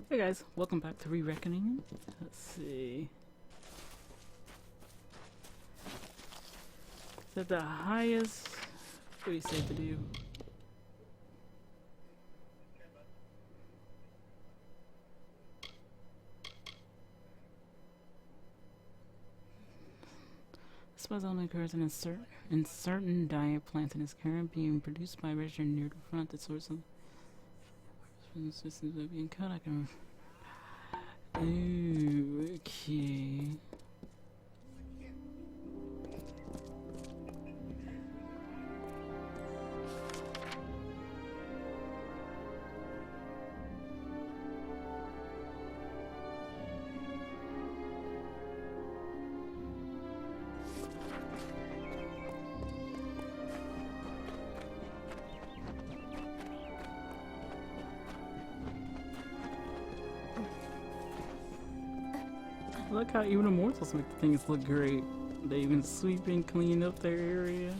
Hey guys, welcome back to Re-Reckoning. Let's see. Is that the highest? What do you say to do? This was only occurs in certain diet plants and is currently being produced by a register near the front. The source of systems are being cut. I can. Ooh, okay. Look how even immortals make the things look great. They even sweep and clean up their area.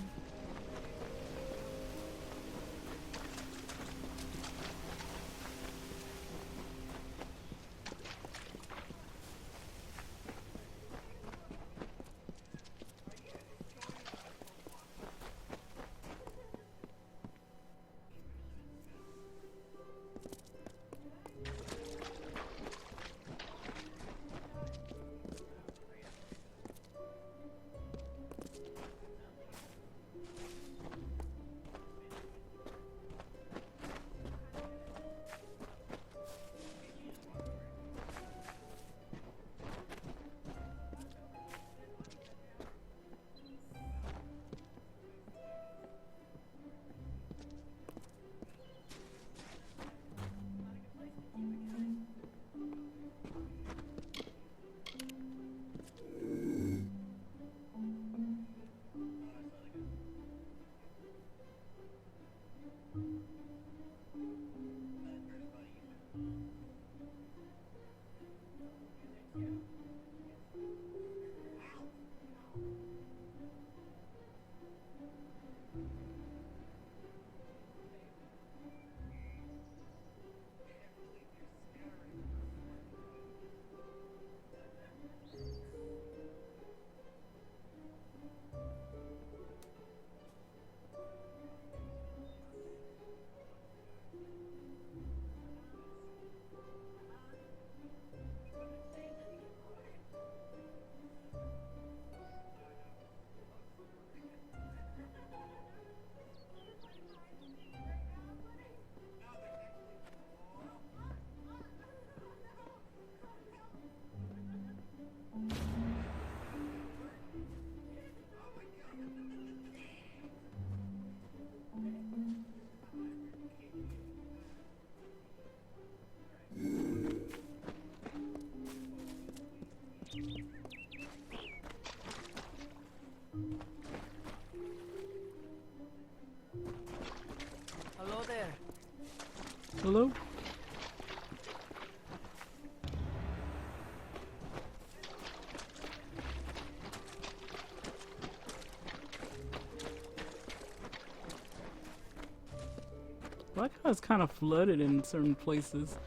Hello there. Hello? I like how it's kind of flooded in certain places.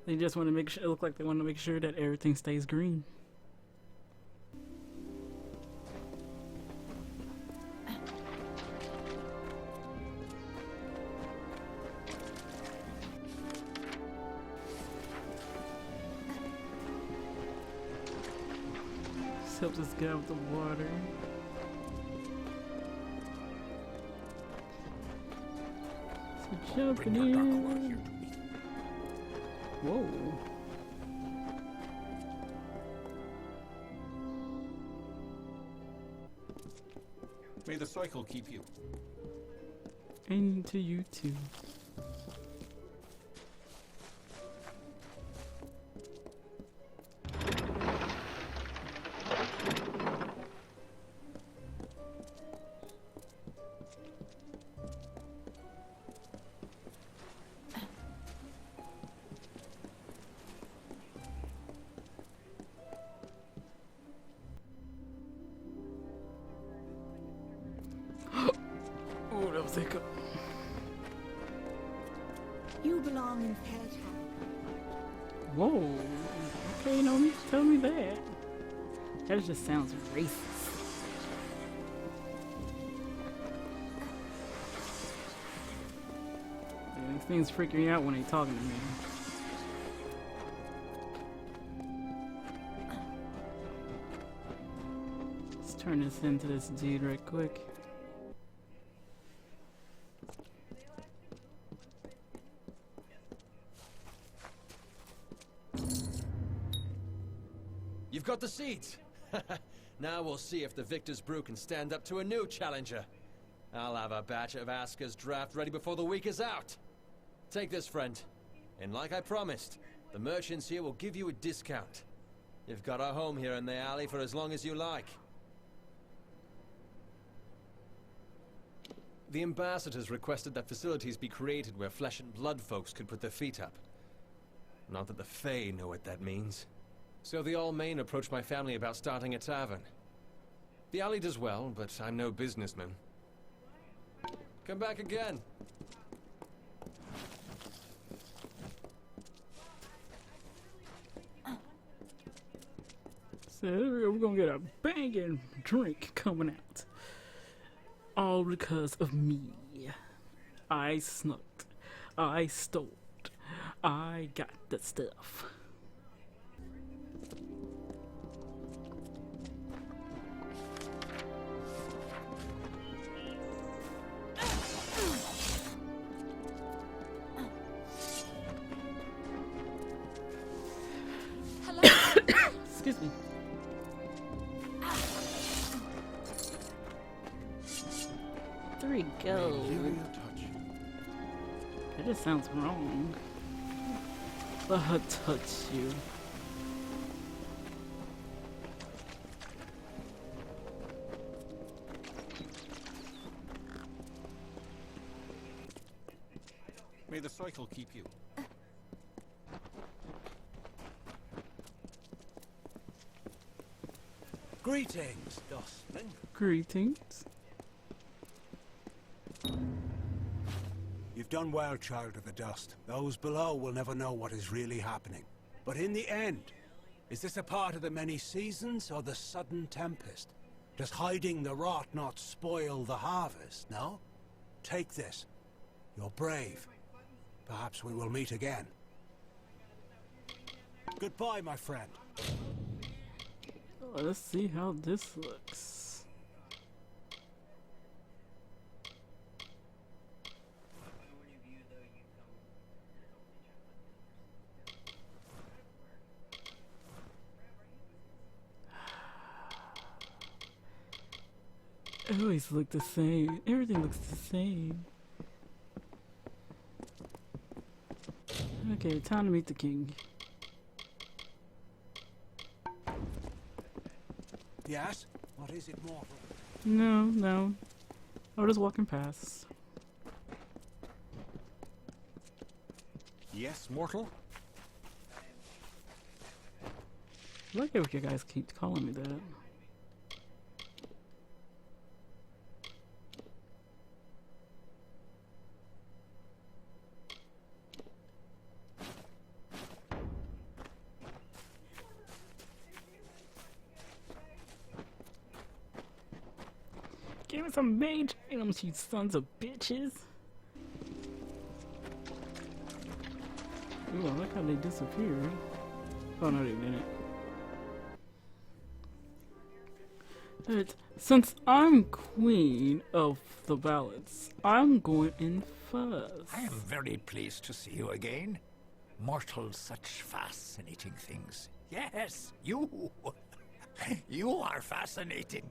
They just want to make sure, it look like they want to make sure that everything stays green. This helps us get out with the water. Jumping in. Whoa. May the cycle keep you. And to you too. Oh, that was hiccup. You belong in Titarion. Whoa. Okay, no need to tell me that. That just sounds racist. Yeah, these things freak me out when they talking to me. Let's turn this into this dude right quick. You've got the seeds. Now we'll see if the Victor's Brew can stand up to a new challenger. I'll have a batch of Aska's draft ready before the week is out. Take this, friend. And like I promised, the merchants here will give you a discount. You've got a home here in the alley for as long as you like. The ambassadors requested that facilities be created where flesh and blood folks could put their feet up. Not that the Fae know what that means. So the All-Main approached my family about starting a tavern. The alley does well, but I'm no businessman. Come back again. So we're gonna get a banging drink coming out. All because of me. I snuck. I stole. I got the stuff. Excuse me. There we go. That just sounds wrong. Let her touch you. May the cycle keep you. Greetings, Dustling. Greetings. You've done well, Child of the Dust. Those below will never know what is really happening. But in the end, is this a part of the many seasons or the sudden tempest? Does hiding the rot not spoil the harvest, no? Take this. You're brave. Perhaps we will meet again. Goodbye, my friend. Oh, let's see how this looks. It always look the same. Everything looks the same. Okay, time to meet the king. Yes? What is it, mortal? No. I was just walking past. Yes, mortal? I like it if you guys keep calling me that. Give me some mage items, you sons of bitches. Ooh, I like how they disappeared. Oh no, they didn't. But since I'm queen of the ballads, I'm going in first. I am very pleased to see you again. Mortals, such fascinating things. Yes, you. You are fascinating.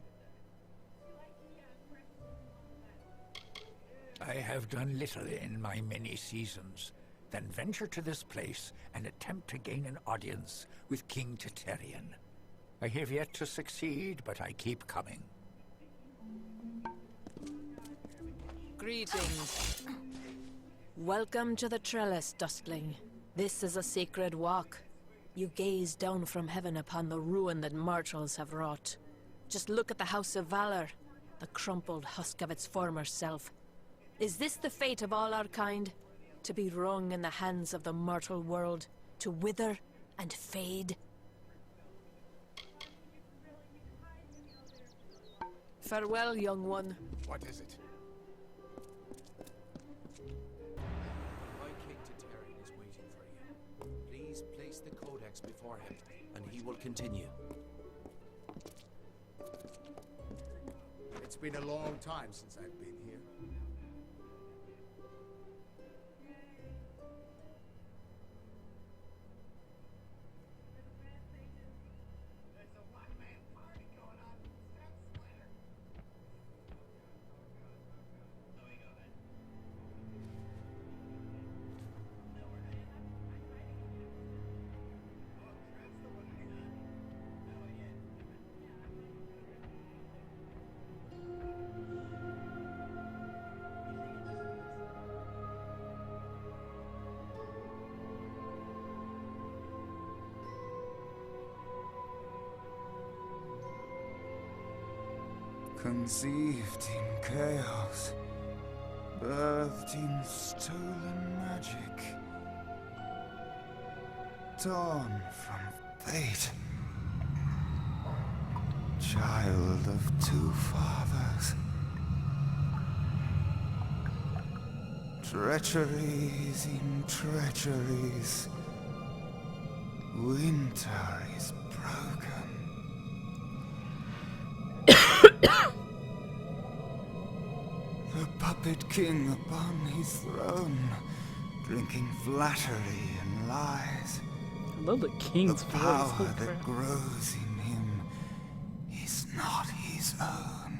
I have done little in my many seasons, then venture to this place and attempt to gain an audience with King Titarion. I have yet to succeed, but I keep coming. Greetings. Welcome to the trellis, Dustling. This is a sacred walk. You gaze down from heaven upon the ruin that mortals have wrought. Just look at the House of Valor, the crumpled husk of its former self. Is this the fate of all our kind? To be wrung in the hands of the mortal world, to wither and fade. Farewell, young one. What is it? My King Titarion is waiting for you. Please place the codex before him, and he will continue. It's been a long time since I've been here. Conceived in chaos, birthed in stolen magic, torn from fate, child of two fathers, treacheries in treacheries, winter is broken. The puppet king upon his throne, drinking flattery and lies. I love the king's The voice. power Holy that crap. grows in him is not his own.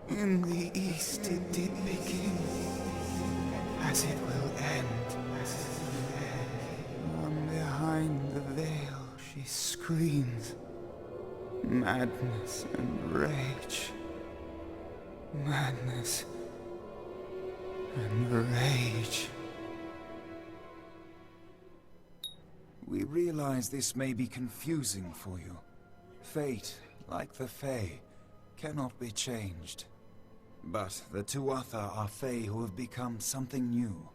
In the east it did begin, as it will end. From behind the veil she screams. Madness and rage. Madness and rage. We realize this may be confusing for you. Fate, like the Fae, cannot be changed. But the Tuatha are Fae who have become something new.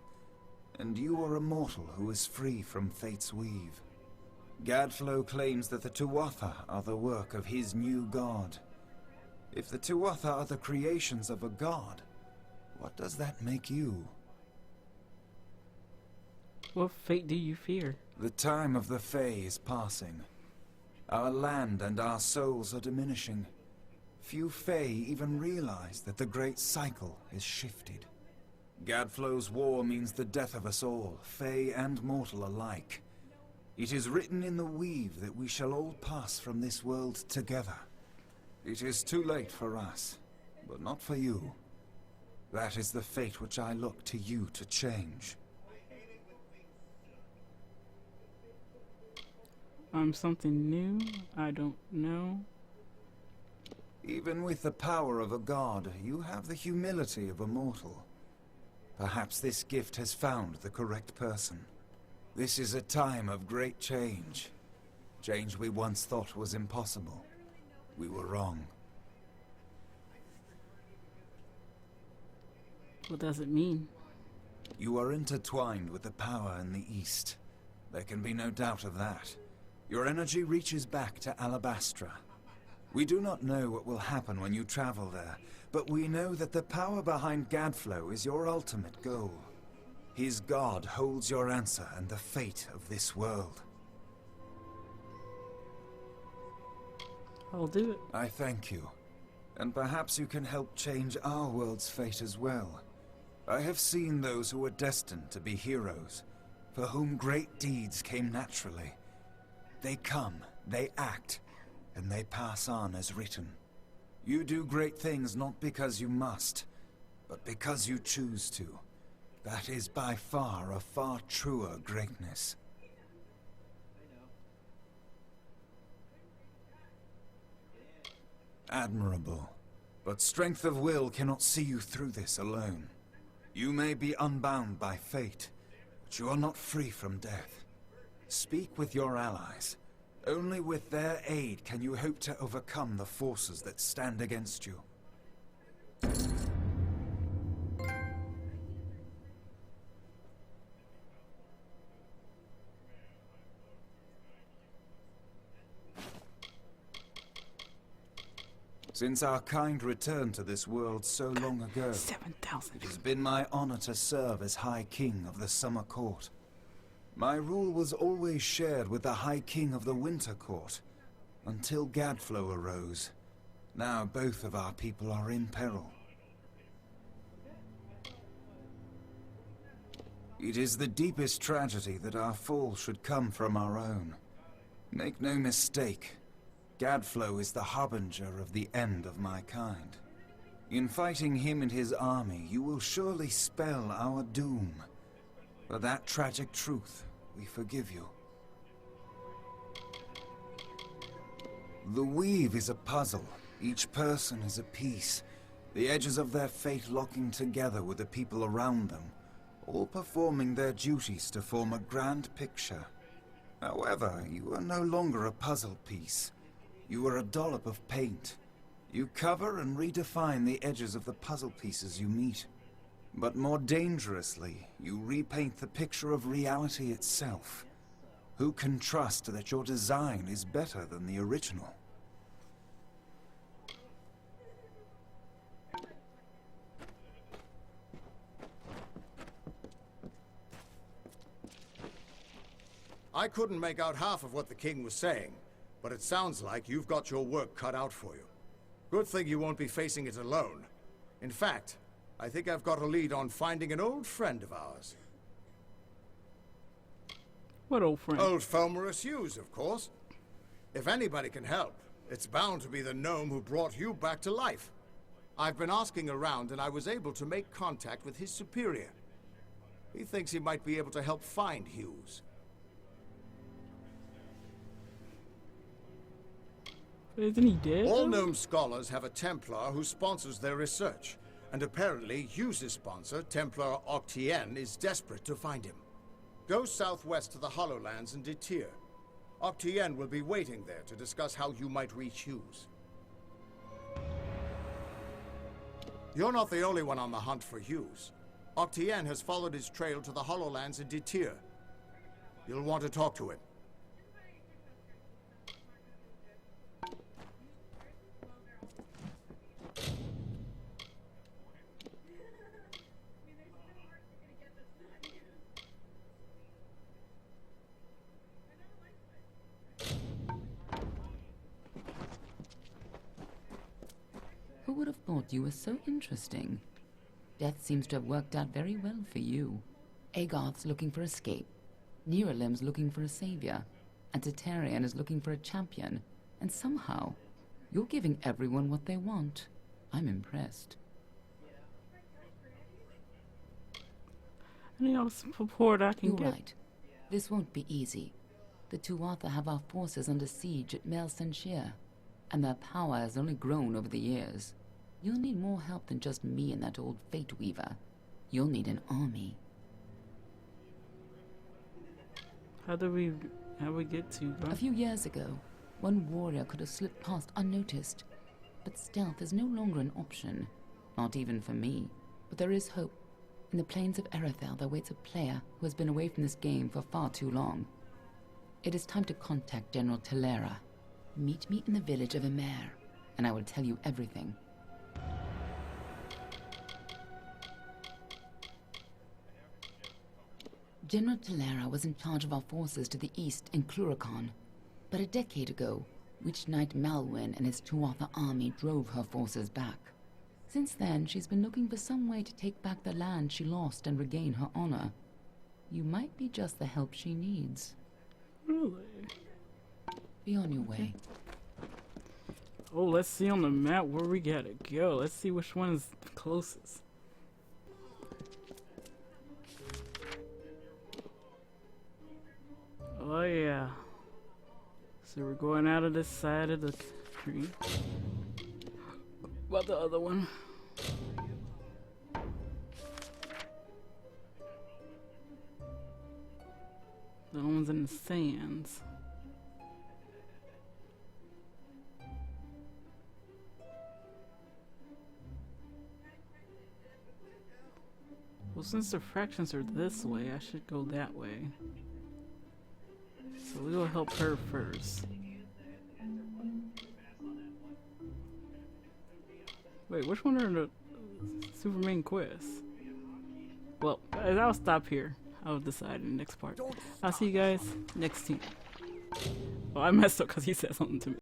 And you are a mortal who is free from Fate's weave. Gadflow claims that the Tuatha are the work of his new god. If the Tuatha are the creations of a god, what does that make you? What fate do you fear? The time of the Fae is passing. Our land and our souls are diminishing. Few Fae even realize that the great cycle is shifted. Gadflow's war means the death of us all, Fae and mortal alike. It is written in the weave that we shall all pass from this world together. It is too late for us, but not for you. That is the fate which I look to you to change. I'm something new? I don't know. Even with the power of a god, you have the humility of a mortal. Perhaps this gift has found the correct person. This is a time of great change. Change we once thought was impossible. We were wrong. What does it mean? You are intertwined with the power in the East. There can be no doubt of that. Your energy reaches back to Alabastra. We do not know what will happen when you travel there, but we know that the power behind Gadflow is your ultimate goal. His god holds your answer and the fate of this world. I'll do it. I thank you. And perhaps you can help change our world's fate as well. I have seen those who were destined to be heroes, for whom great deeds came naturally. They come, they act, and they pass on as written. You do great things not because you must, but because you choose to. That is by far a far truer greatness. Admirable. But strength of will cannot see you through this alone. You may be unbound by fate, but you are not free from death. Speak with your allies. Only with their aid can you hope to overcome the forces that stand against you. Since our kind returned to this world so long ago, 7,000. it has been my honor to serve as High King of the Summer Court. My rule was always shared with the High King of the Winter Court, until Gadflow arose. Now both of our people are in peril. It is the deepest tragedy that our fall should come from our own. Make no mistake, Gadflow is the harbinger of the end of my kind. In fighting him and his army, you will surely spell our doom. For that tragic truth, we forgive you. The weave is a puzzle. Each person is a piece. The edges of their fate locking together with the people around them, all performing their duties to form a grand picture. However, you are no longer a puzzle piece. You are a dollop of paint. You cover and redefine the edges of the puzzle pieces you meet. But more dangerously, you repaint the picture of reality itself. Who can trust that your design is better than the original? I couldn't make out half of what the king was saying, but it sounds like you've got your work cut out for you. Good thing you won't be facing it alone. In fact, I think I've got a lead on finding an old friend of ours. What old friend? Old Fomorous Hughes, of course. If anybody can help, it's bound to be the gnome who brought you back to life. I've been asking around and I was able to make contact with his superior. He thinks he might be able to help find Hughes. Isn't he dead? All gnome scholars have a Templar who sponsors their research, and apparently Hughes' sponsor, Templar Octien, is desperate to find him. Go southwest to the Hollowlands and Detir. Octien will be waiting there to discuss how you might reach Hughes. You're not the only one on the hunt for Hughes. Octien has followed his trail to the Hollowlands and Detir. You'll want to talk to him. Who would have thought you were so interesting? Death seems to have worked out very well for you. Agarth's looking for escape. Neuralim's looking for a savior. And Titarion is looking for a champion. And somehow, you're giving everyone what they want. I'm impressed. Any else support I can You're get? right. This won't be easy. The Tuatha have our forces under siege at Mel Senshir, and their power has only grown over the years. You'll need more help than just me and that old Fate Weaver. You'll need an army. How we get to? Huh? A few years ago, one warrior could have slipped past unnoticed. But stealth is no longer an option. Not even for me. But there is hope. In the plains of Erethel, there waits a player who has been away from this game for far too long. It is time to contact General Telera. Meet me in the village of Emer, and I will tell you everything. General Telera was in charge of our forces to the east in Cluracan. But a decade ago, Witch Knight Malwyn and his Tuatha army drove her forces back. Since then, she's been looking for some way to take back the land she lost and regain her honor. You might be just the help she needs. Really? Be on your way. Oh, let's see on the map where we gotta go. Let's see which one is closest. Oh yeah. So we're going out of this side of the tree. What about the other one? The one's in the sands. Well, since the fractions are this way, I should go that way. So we'll help her first. Wait, which one are the Superman quests? Well, I'll stop here. I'll decide in the next part. I'll see you guys next team. Oh, I messed up because he said something to me.